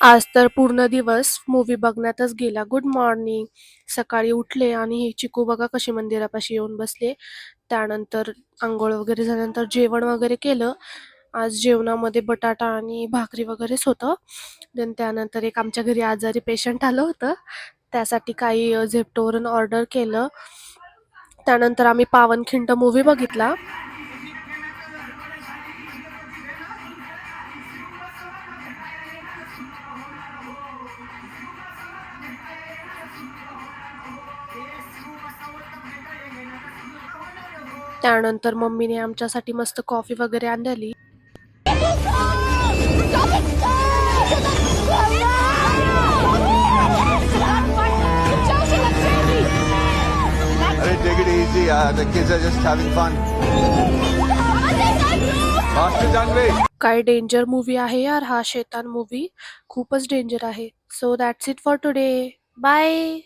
आज तर पूर्ण दिवस मूव्ही बघण्यातच गेला. Good morning. सकाळी उठले आणि ही चिकू बघा कशी मंदिरापाशी येऊन बसले. त्यानंतर अंघोळ वगैरे झाल्यानंतर जेवण वगैरे केलं. आज जेवणामध्ये बटाटा आणि भाकरी वगैरेच होतं. देन त्यानंतर एक आमच्या घरी आजारी पेशंट आलं होतं. त्यासाठी काही झेप्टोवरून ऑर्डर केलं. त्यानंतर आम्ही पावनखिंड मूव्ही बघितला. त्यानंतर मम्मीने आमच्यासाठी मस्त कॉफी वगैरे आणलेली. Hey, take it easy. The kids are just having fun. Faster, Janvi. काय डेंजर मूवी आहे यार हा शैतान मूवी. खूपच डेंजर आहे. So that's it for today. Bye.